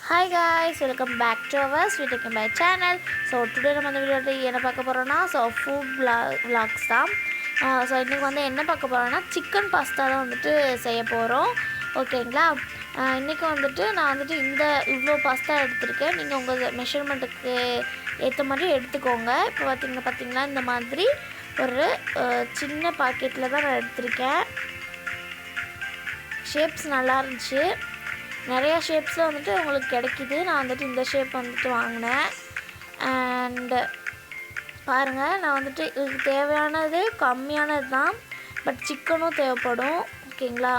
Hi guys, welcome back to our Sweet Cooking by channel. So today நம்ம இந்த வீடியோவில் என்ன பார்க்க போகிறோம்னா food vlogs தான். ஸோ இன்றைக்கி வந்து என்ன பார்க்க போகிறோன்னா சிக்கன் பாஸ்தா தான் வந்துட்டு செய்ய போகிறோம். ஓகேங்களா. இன்றைக்கி வந்துட்டு நான் வந்துட்டு இவ்வளோ பாஸ்தா எடுத்திருக்கேன். நீங்கள் உங்கள் மெஷர்மெண்ட்டுக்கு ஏற்ற மாதிரி எடுத்துக்கோங்க. இப்போ பார்த்தீங்கன்னா இந்த மாதிரி ஒரு சின்ன பாக்கெட்டில் தான் நான் எடுத்திருக்கேன். ஷேப்ஸ் நல்லா இருந்துச்சு. நிறையா ஷேப்ஸில் வந்துட்டு உங்களுக்கு கிடைக்கிது. நான் வந்துட்டு இந்த ஷேப் வந்துட்டு வாங்கினேன். அண்டு பாருங்கள், நான் வந்துட்டு இதுக்கு தேவையானது கம்மியானது தான், பட் சிக்கனும் தேவைப்படும். ஓகேங்களா.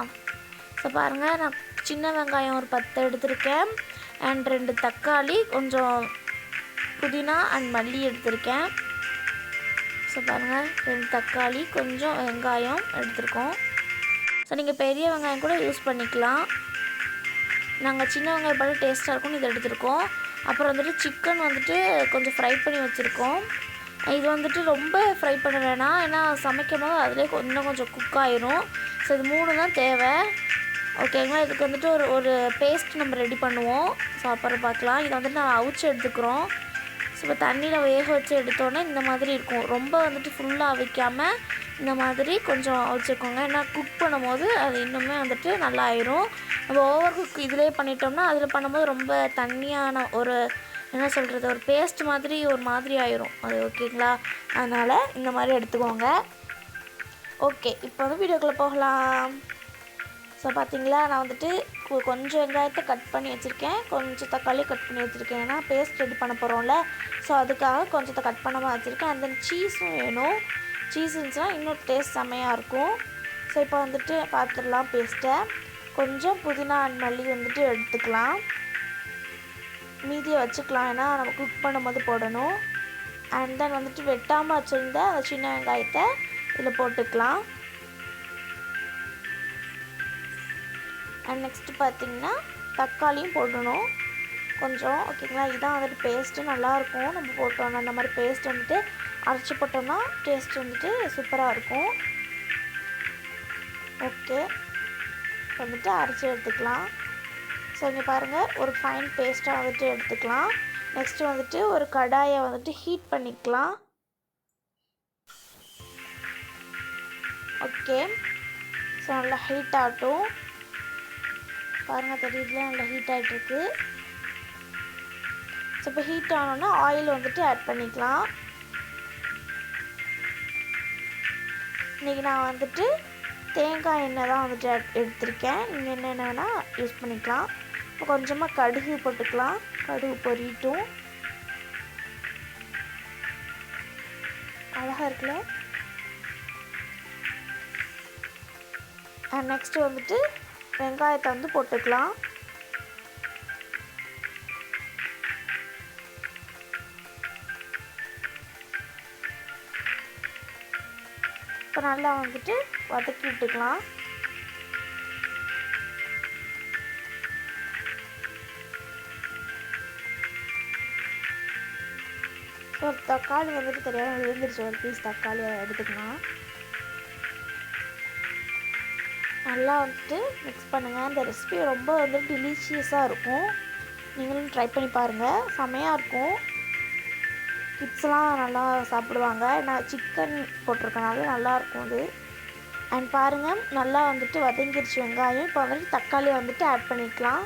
ஸோ பாருங்கள், நான் சின்ன வெங்காயம் ஒரு 10 எடுத்திருக்கேன். அண்ட் 2 தக்காளி, கொஞ்சம் புதினா அண்ட் மல்லி எடுத்திருக்கேன். ஸோ பாருங்கள், 2 தக்காளி, கொஞ்சம் வெங்காயம் எடுத்திருக்கோம். ஸோ நீங்கள் பெரிய வெங்காயம் கூட யூஸ் பண்ணிக்கலாம். நாங்கள் சின்ன வெங்காயம் போல டேஸ்ட்டாக இருக்கும்னு இதை எடுத்துருக்கோம். அப்புறம் வந்துட்டு சிக்கன் வந்துட்டு கொஞ்சம் ஃப்ரை பண்ணி வச்சுருக்கோம். இது வந்துட்டு ரொம்ப ஃப்ரை பண்ண வேணாம், ஏன்னா சமைக்கும் போது அதிலே இன்னும் கொஞ்சம் குக் ஆயிரும். ஸோ இது 3 தான் தேவை. ஓகேங்களா. இதுக்கு வந்துட்டு ஒரு பேஸ்ட் நம்ம ரெடி பண்ணுவோம். ஸோ அப்புறம் பார்க்கலாம். இதை வந்துட்டு நான் அவிச்சு எடுத்துக்கிறோம். ஸோ இப்போ தண்ணியில் வேக வச்சு எடுத்தோன்னே இந்த மாதிரி இருக்கும். ரொம்ப வந்துட்டு ஃபுல்லாக அவிக்காமல் இந்த மாதிரி கொஞ்சம் அவிச்சுக்கோங்க. ஏன்னா குக் பண்ணும்போது அது இன்னுமே வந்துட்டு நல்லா ஆயிரும். நம்ம ஓவர் குக் இதிலே பண்ணிட்டோம்னா அதில் பண்ணும்போது ரொம்ப தண்ணியான ஒரு என்ன சொல்கிறது, ஒரு பேஸ்ட் மாதிரி ஒரு மாதிரி ஆயிரும் அது. ஓகேங்களா. அதனால் இந்த மாதிரி எடுத்துக்கோங்க. ஓகே, இப்போ வந்து வீடியோக்குள்ளே போகலாம். ஸோ பார்த்திங்களா, நான் வந்துட்டு கொஞ்சம் வெங்காயத்தை கட் பண்ணி வச்சுருக்கேன், கொஞ்சம் தக்காளி கட் பண்ணி வச்சுருக்கேன். ஏன்னா பேஸ்ட் ரெடி பண்ண போகிறோம்ல, ஸோ அதுக்காக கொஞ்சத்தை கட் பண்ணாமல் வச்சுருக்கேன். அந்த சீஸும் வேணும். சீஸ் இருந்துச்சுன்னா இன்னும் டேஸ்ட் செம்மையாக இருக்கும். ஸோ இப்போ வந்துட்டு பார்த்துடலாம் பேஸ்ட்டை. கொஞ்சம் புதினா அண்ட் மல்லி வந்துட்டு எடுத்துக்கலாம். மீதியை வச்சுக்கலாம், ஏன்னா நம்ம குக் பண்ணும்போது போடணும். அண்ட் தென் வந்துட்டு வெட்டாமல் வச்சுருந்த அந்த சின்ன வெங்காயத்தை இதில் போட்டுக்கலாம். அண்ட் நெக்ஸ்ட்டு பார்த்திங்கன்னா தக்காளியும் போடணும் கொஞ்சம். ஓகேங்களா. இதுதான் வந்துட்டு பேஸ்ட்டு நல்லாயிருக்கும். நம்ம போட்டோம்னா அந்த மாதிரி பேஸ்ட் வந்துட்டு அரைச்சி போட்டோம்னா டேஸ்ட் வந்துட்டு சூப்பராக இருக்கும். ஓகே, வந்துட்டு அரைச்சி எடுத்துக்கலாம். ஸோ இங்கே பாருங்கள், ஒரு ஃபைன் பேஸ்ட்டாக வந்துட்டு எடுத்துக்கலாம். நெக்ஸ்ட்டு வந்துட்டு ஒரு கடாயை வந்துட்டு ஹீட் பண்ணிக்கலாம். ஓகே, ஸோ நல்லா ஹீட் ஆகட்டும். பாருங்கள், தெரியுதுல, நல்லா ஹீட் ஆகிட்டுருக்கு. ஸோ இப்போ ஹீட் ஆனோன்னா ஆயில் வந்துட்டு ஆட் பண்ணிக்கலாம். இன்றைக்கி நான் வந்துட்டு தேங்காய் எண்ணெய் தான் வந்துட்டு எடுத்திருக்கேன். நீங்கள் என்ன வேணால் யூஸ் பண்ணிக்கலாம். இப்போ கொஞ்சமாக கடுகு போட்டுக்கலாம். கடுகு பொரியட்டும். அழகாக இருக்குல்ல. நெக்ஸ்ட்டு வந்துட்டு வெங்காயத்தை வந்து போட்டுக்கலாம். இப்போ நல்லா வந்துட்டு வதக்கி விட்டுக்கலாம். ஸோ தக்காளி வந்துட்டு தெரியாமல் விழுந்துருச்சு. ஒரு பீஸ் தக்காளி எடுத்துக்கலாம். நல்லா வந்துட்டு மிக்ஸ் பண்ணுங்கள். இந்த ரெசிபி ரொம்ப வந்துட்டு டெலிஷியஸாக இருக்கும். நீங்களும் ட்ரை பண்ணி பாருங்கள், செம்மையாக இருக்கும். கிட்ஸ்லாம் நல்லா சாப்பிடுவாங்க. நான் சிக்கன் போட்டிருக்கனால நல்லாயிருக்கும் அது. அண்ட் பாருங்கள், நல்லா வந்துட்டு வதங்கிருச்சு வெங்காயம். இப்போ வந்துட்டு தக்காளியை வந்துட்டு ஆட் பண்ணிக்கலாம்.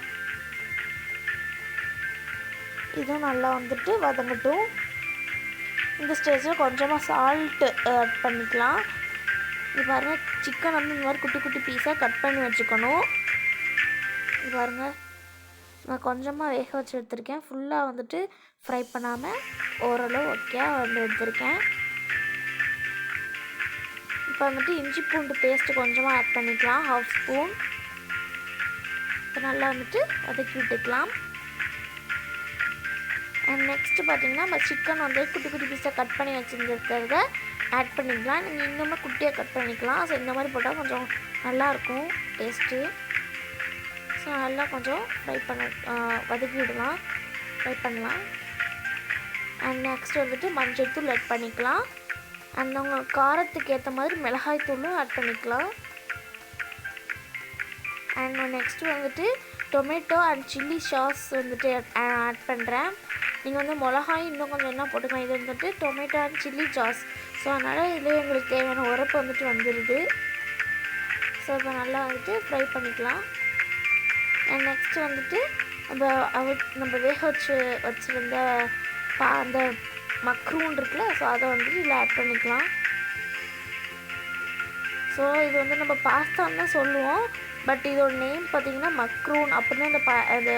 இதுவும் நல்லா வந்துட்டு வதங்கட்டும். இந்த ஸ்டேஜில் கொஞ்சமாக சால்ட்டு ஆட் பண்ணிக்கலாம். இது பாருங்கள், சிக்கன் வந்து இந்த மாதிரி குட்டி குட்டி பீஸாக கட் பண்ணி வச்சுக்கணும். இது பாருங்கள், நான் கொஞ்சமாக வேக வச்சு எடுத்திருக்கேன். ஃபுல்லாக வந்துட்டு ஃப்ரை பண்ணாமல் ஓரளவு ஓகேயாக வந்து எடுத்திருக்கேன். இப்போ வந்துட்டு இஞ்சி பூண்டு பேஸ்ட்டு கொஞ்சமாக ஆட் பண்ணிக்கலாம், 1/2 ஸ்பூன். இப்போ நல்லா வந்துட்டு வதக்கி விட்டுக்கலாம். அண்ட் நெக்ஸ்ட்டு பார்த்திங்கன்னா நம்ம சிக்கன் வந்து குட்டி குட்டி பீஸாக கட் பண்ணி வச்சுருக்கிறத ஆட் பண்ணிக்கலாம். நீங்கள் இன்னுமே குட்டியாக கட் பண்ணிக்கலாம். ஸோ இந்த மாதிரி போட்டால் கொஞ்சம் நல்லாயிருக்கும் டேஸ்ட்டு. ஸோ நல்லா கொஞ்சம் வதக்கி விடலாம், ஃப்ரை பண்ணலாம். அண்ட் நெக்ஸ்ட் வந்துட்டு மஞ்சள் தூள் ஆட் பண்ணிக்கலாம். அண்ட் உங்கள் காரத்துக்கு ஏற்ற மாதிரி மிளகாய் தூளும் ஆட் பண்ணிக்கலாம். அண்ட் நெக்ஸ்ட்டு வந்துட்டு டொமேட்டோ அண்ட் சில்லி சாஸ் வந்துட்டு ஆட் பண்ணுறேன். நீங்கள் வந்து மிளகாய் இன்னும் கொஞ்சம் என்ன போட்டுக்கலாம். இது வந்துட்டு tomato and chilli sauce. So அதனால் இதில் எங்களுக்கு தேவையான உரப்பு வந்துட்டு வந்துடுது. ஸோ இப்போ நல்லா வந்துட்டு ஃப்ரை பண்ணிக்கலாம். அண்ட் நெக்ஸ்ட்டு வந்துட்டு நம்ம வேக வச்சுருந்த அந்த மக்ரூன் இருக்குல்ல, ஸோ அதை வந்துட்டு இதில் ஆட் பண்ணிக்கலாம். ஸோ இது வந்து நம்ம பாஸ்தான்னு தான் சொல்லுவோம், பட் இதோட நேம் பார்த்திங்கன்னா மக்ரூன் அப்படின்னு அந்த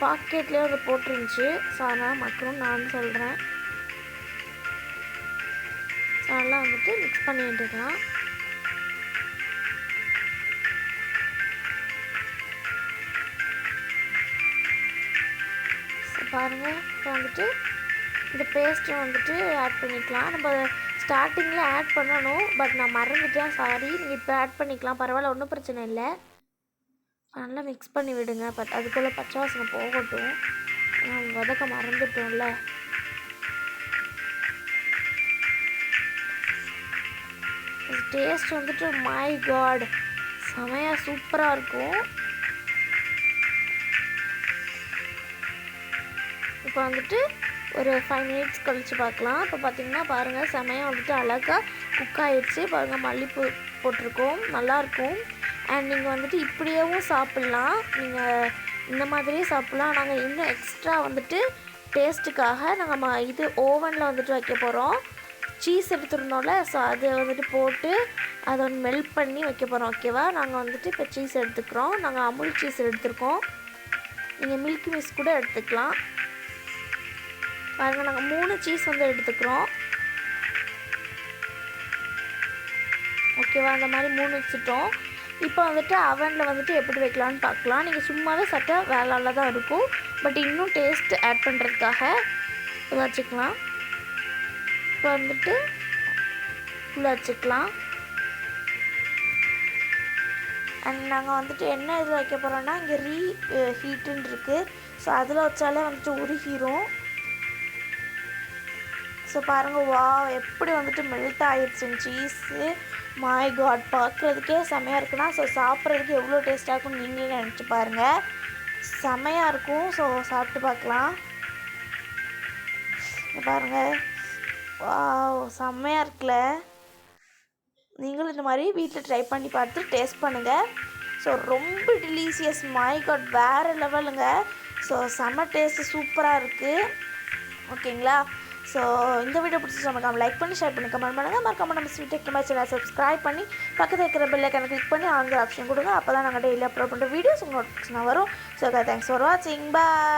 பாக்கெட்லேயே வந்து போட்டுருந்துச்சு. ஸோ அதனால் மக்ரூன் நான் சொல்கிறேன். ஸோ நல்லா வந்துட்டு மிக்ஸ் பண்ணி விட்டுக்கலாம். ஸோ பாருங்கள், இப்போ வந்துட்டு இந்த பேஸ்ட்டை வந்துட்டு ஆட் பண்ணிக்கலாம். நம்ம ஸ்டார்டிங்கில் ஆட் பண்ணணும், பட் நான் மறந்துட்டேன், சாரி. நீங்கள் இப்போ ஆட் பண்ணிக்கலாம், பரவாயில்ல, ஒன்றும் பிரச்சனை இல்லை. நல்லா மிக்ஸ் பண்ணி விடுங்க. அதுக்குள்ளே பச்சை வாசனை போகட்டும், வதக்க மறந்துட்டோம்ல. டேஸ்ட் வந்துட்டு மை காட் செமையாக சூப்பராக இருக்கும். இப்போ வந்துட்டு ஒரு 5 மினிட்ஸ் கழித்து பார்க்கலாம். இப்போ பார்த்திங்கன்னா பாருங்கள், செமையாக வந்துட்டு அழகாக குக் ஆகிடுச்சு. பாருங்கள், மல்லிப்பூ போட்டிருக்கோம், நல்லாயிருக்கும். அண்ட் நீங்கள் வந்துட்டு இப்படியேவும் சாப்பிட்லாம், நீங்கள் இந்த மாதிரியே சாப்பிட்லாம். நாங்கள் இன்னும் எக்ஸ்ட்ரா வந்துட்டு டேஸ்ட்டுக்காக நாங்கள் இது ஓவனில் வந்துட்டு வைக்க போகிறோம். சீஸ் எடுத்துருந்தோம்ல, ஸோ அதை வந்துட்டு போட்டு அதை வந்து மெல்ட் பண்ணி வைக்க போகிறோம். ஓகேவா? நாங்கள் வந்துட்டு இப்போ சீஸ் எடுத்துக்கிறோம். நாங்கள் அமுல் சீஸ் எடுத்துருக்கோம். நீங்கள் மில்கி மிஸ் கூட எடுத்துக்கலாம். பாருங்கள், நாங்கள் 3 சீஸ் வந்து எடுத்துக்கிறோம். ஓகேவா? அந்த மாதிரி 3 வச்சுட்டோம். இப்போ வந்துட்டு அவனில் வந்துட்டு எப்படி வைக்கலான்னு பார்க்கலாம். நீங்கள் சும்மாவே சட்டை வேலையில் தான் இருக்கும், பட் இன்னும் டேஸ்ட் ஆட் பண்ணுறதுக்காக வச்சுக்கலாம். இப்போ வந்துட்டு உள்ளே வச்சுக்கலாம். அண்ட் நாங்கள் வந்துட்டு என்ன இதில் வைக்க போகிறோன்னா, இங்கே ஹீட்டுன்னு இருக்குது, ஸோ அதில் வச்சாலே வந்துட்டு உருகிரும். ஸோ பாருங்கள், வா எப்படி வந்துட்டு மெல்ட் ஆகிடுச்சுங்க சீஸு. மை காட், பார்க்குறதுக்கே செமையாக இருக்குன்னா, ஸோ சாப்பிட்றதுக்கு எவ்வளோ டேஸ்ட்டாக இருக்கும்னு நீங்களே நினச்சி பாருங்கள். செமையாக இருக்கும். ஸோ சாப்பிட்டு பார்க்கலாம். பாருங்கள், வா செம்மையாக இருக்குல்ல. நீங்களும் இந்த மாதிரி வீட்டில் ட்ரை பண்ணி பார்த்து டேஸ்ட் பண்ணுங்கள். ஸோ ரொம்ப டெலிஷியஸ், மை காட், வேறு லெவலுங்க. ஸோ செம்ம டேஸ்ட்டு சூப்பராக இருக்குது. ஓகேங்களா? ஸோ இந்த வீடியோ பிடிச்சி மறக்காம லைக் பண்ணி ஷேர் பண்ணி கமெண்ட் பண்ணுங்கள். மறக்காம நம்ம ஸ்வீட் டெக் சேனல் சப்ஸ்கிரைப் பண்ணி பக்கத்தில் இருக்கிற பெல் ஐக்கானை கிளிக் பண்ணி ஆங்கிற ஆப்ஷன் கொடுங்க. அப்போ தான் நாங்கள் டெய்லி அப்லோட் பண்ணுற வீடியோஸ் உங்கள் நோட்டிஃபிகேஷனாக வரும். ஸோ தேங்க்ஸ் ஃபார் வாட்சிங். பாய்.